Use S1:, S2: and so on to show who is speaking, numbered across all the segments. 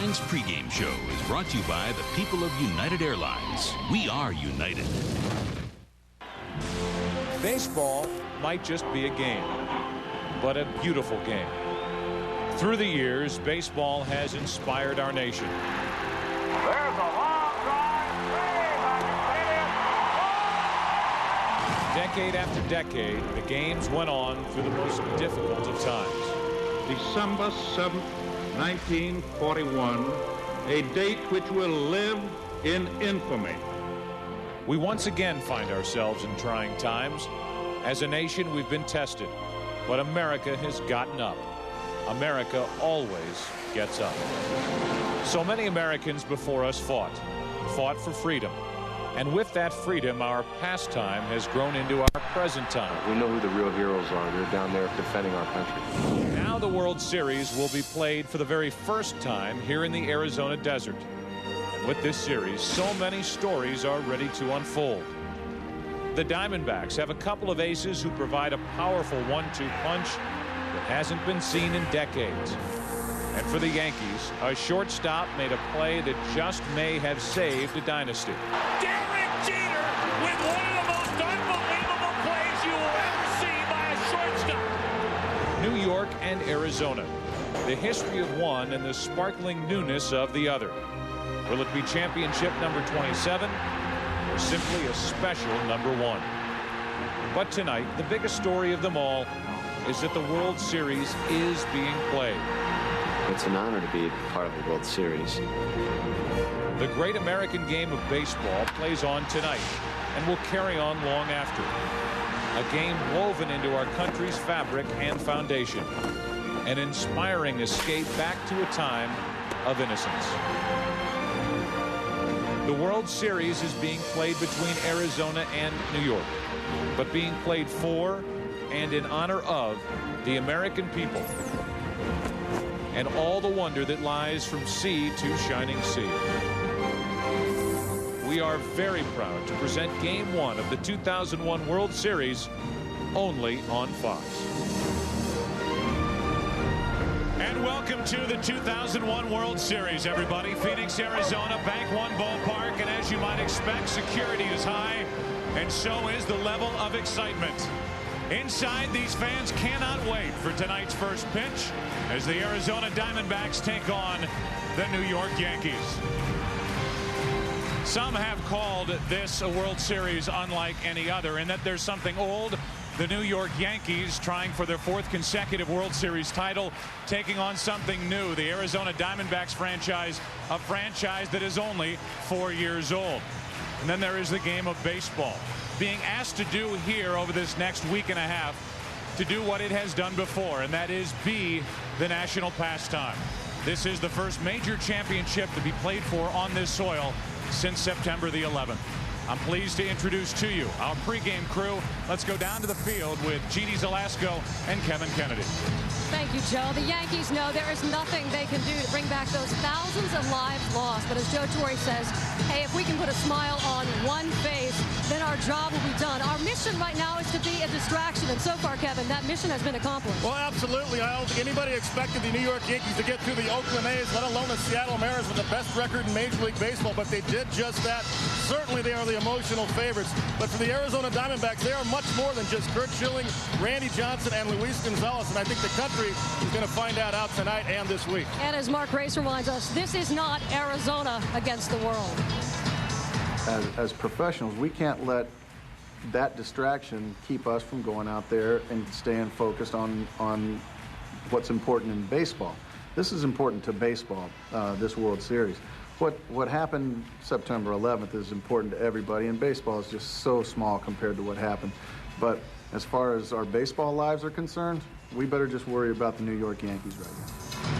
S1: Giants pregame show is brought to you by the people of United Airlines. We are united.
S2: Baseball might just be a game, but a beautiful game. Through the years, baseball has inspired our nation.
S3: There's a long drive.
S2: Decade after decade, the games went on through the most difficult of times.
S4: December 7th, 1941, a date which will live in infamy.
S2: We once again find ourselves in trying times. As a nation, we've been tested, but America has gotten up. America always gets up. So many Americans before us fought for freedom. And with that freedom, our pastime has grown into our present time.
S5: We know who the real heroes are. They're down there defending our country.
S2: Now the World Series will be played for the very first time here in the Arizona desert. And with this series, so many stories are ready to unfold. The Diamondbacks have a couple of aces who provide a powerful 1-2 punch that hasn't been seen in decades. And for the Yankees, a shortstop made a play that just may have saved a dynasty.
S3: Derek Jeter with one of the most unbelievable plays you will ever see by a shortstop.
S2: New York and Arizona, the history of one and the sparkling newness of the other. Will it be championship number 27 or simply a special number 1? But tonight, the biggest story of them all is that the World Series is being played.
S5: It's an honor to be part of the World Series.
S2: The great American game of baseball plays on tonight and will carry on long after. A game woven into our country's fabric and foundation. An inspiring escape back to a time of innocence. The World Series is being played between Arizona and New York, but being played for and in honor of the American people and all the wonder that lies from sea to shining sea. We are very proud to present Game 1 of the 2001 World Series only on Fox. And welcome to the 2001 World Series, everybody. Phoenix, Arizona, Bank One Ballpark, and as you might expect, security is high, and so is the level of excitement. Inside, these fans cannot wait for tonight's first pitch as the Arizona Diamondbacks take on the New York Yankees. Some have called this a World Series unlike any other in that there's something old. The New York Yankees trying for their 4th consecutive World Series title, taking on something new. The Arizona Diamondbacks franchise, a franchise that is only 4 years old. And then there is the game of baseball, being asked to do here over this next week and a half, to do what it has done before, and that is be the national pastime. This is the first major championship to be played for on this soil since September the 11th. I'm pleased to introduce to you our pregame crew. Let's go down to the field with Jeannie Zalasko and Kevin Kennedy.
S6: Thank you, Joe. The Yankees know there is nothing they can do to bring back those thousands of lives lost. But as Joe Torre says, hey, if we can put a smile on one face, then our job will be done. Our mission right now is to be a distraction. And so far, Kevin, that mission has been accomplished.
S7: Well, absolutely. I don't think anybody expected the New York Yankees to get through the Oakland A's, let alone the Seattle Mariners with the best record in Major League Baseball. But they did just that. Certainly they are the emotional favorites. But for the Arizona Diamondbacks, they are much more than just Curt Schilling, Randy Johnson, and Luis Gonzalez. And I think the country is going to find out tonight and this week.
S6: And as Mark Grace reminds us, this is not Arizona against the world.
S8: As professionals, we can't let that distraction keep us from going out there and staying focused on what's important in baseball. This is important to baseball, this World Series. What happened September 11th is important to everybody, and baseball is just so small compared to what happened. But as far as our baseball lives are concerned, we better just worry about the New York Yankees right now.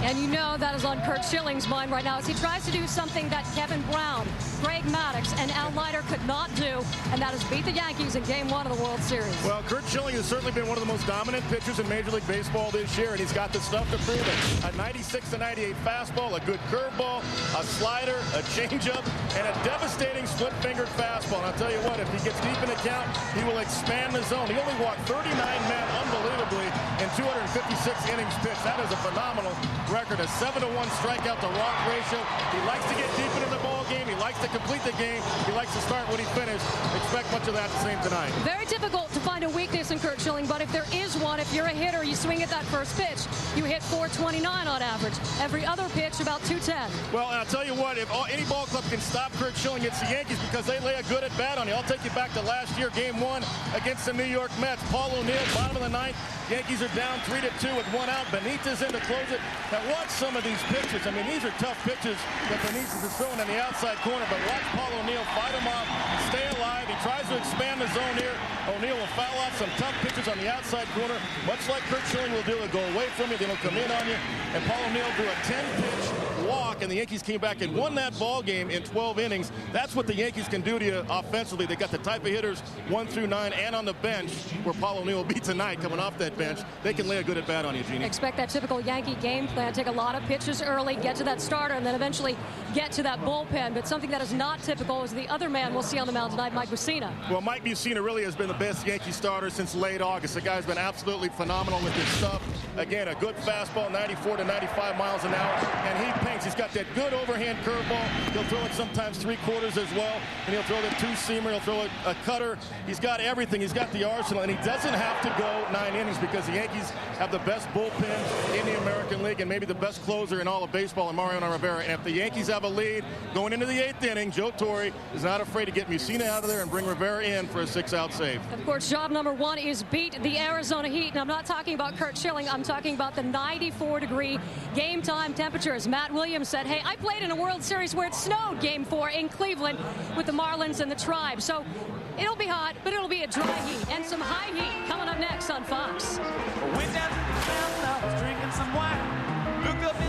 S6: And you know that is on Curt Schilling's mind right now as he tries to do something that Kevin Brown, Greg Maddux, and Al Leiter could not do, and that is beat the Yankees in Game 1 of the World Series.
S7: Well, Curt Schilling has certainly been one of the most dominant pitchers in Major League Baseball this year, and he's got the stuff to prove it. A 96 to 98 fastball, a good curveball, a slider, a changeup, and a devastating split-fingered fastball. And I'll tell you what, if he gets deep in the count, he will expand the zone. He only walked 39 men unbelievably in 256 innings pitched. That is a phenomenal record, a 7-to-1 strikeout to walk ratio. He likes to get deep into the ball game. He likes to complete the game. He likes to start when he finished. Expect much of that the same tonight.
S6: Very difficult to find a weakness in Curt Schilling, but if there is one, if you're a hitter, you swing at that first pitch, you hit 429 on average. Every other pitch, about 210.
S7: Well, and I'll tell you what, if any ball club can stop Curt Schilling, it's the Yankees, because they lay a good at bat on you. I'll take you back to last year, Game 1 against the New York Mets. Paul O'Neill, bottom of the ninth. Yankees are down 3-2 with 1 out. Benitez in to close it. Now watch some of these pitches. I mean, these are tough pitches that Benitez is throwing in the outside corner, but watch Paul O'Neill fight him off, stay alive. He tries to expand the zone here. O'Neill will foul out some tough pitches on the outside corner, much like Curt Schilling will do. He'll go away from you, then he'll come in on you. And Paul O'Neill do a 10-pitch walk, and the Yankees came back and won that ball game in 12 innings. That's what the Yankees can do to you offensively. They got the type of hitters 1 through 9, and on the bench, where Paul O'Neill will be tonight coming off that bench. They can lay a good at bat on you, Jeannie.
S6: Expect that typical Yankee game plan. Take a lot of pitches early, get to that starter, and then eventually get to that bullpen. But something that is not typical is the other man we'll see on the mound tonight, Mike Mussina.
S7: Well, Mike Mussina really has been the best Yankee starter since late August. The guy's been absolutely phenomenal with his stuff. Again, a good fastball, 94 to 95 miles an hour, and he paints. He's got that good overhand curveball. He'll throw it sometimes 3/4 as well, and he'll throw the 2-seamer. He'll throw a cutter. He's got everything. He's got the arsenal, and he doesn't have to go 9 innings because the Yankees have the best bullpen in the American League and maybe the best closer in all of baseball in Mariano Rivera. And if the Yankees have a lead going into the 8th inning, Joe Torre is not afraid to get Mussina out of there and bring Rivera in for a 6-out save.
S6: Of course, job number 1 is beat the Arizona Heat. And I'm not talking about Curt Schilling. I'm talking about the 94-degree game time temperatures. Matt Williams said, hey, I played in a World Series where it snowed Game 4 in Cleveland with the Marlins and the Tribe. So it'll be hot, but it'll be a dry heat and some high heat coming up next on Fox.
S3: Went down to the sound, I was drinking some wine. Looked up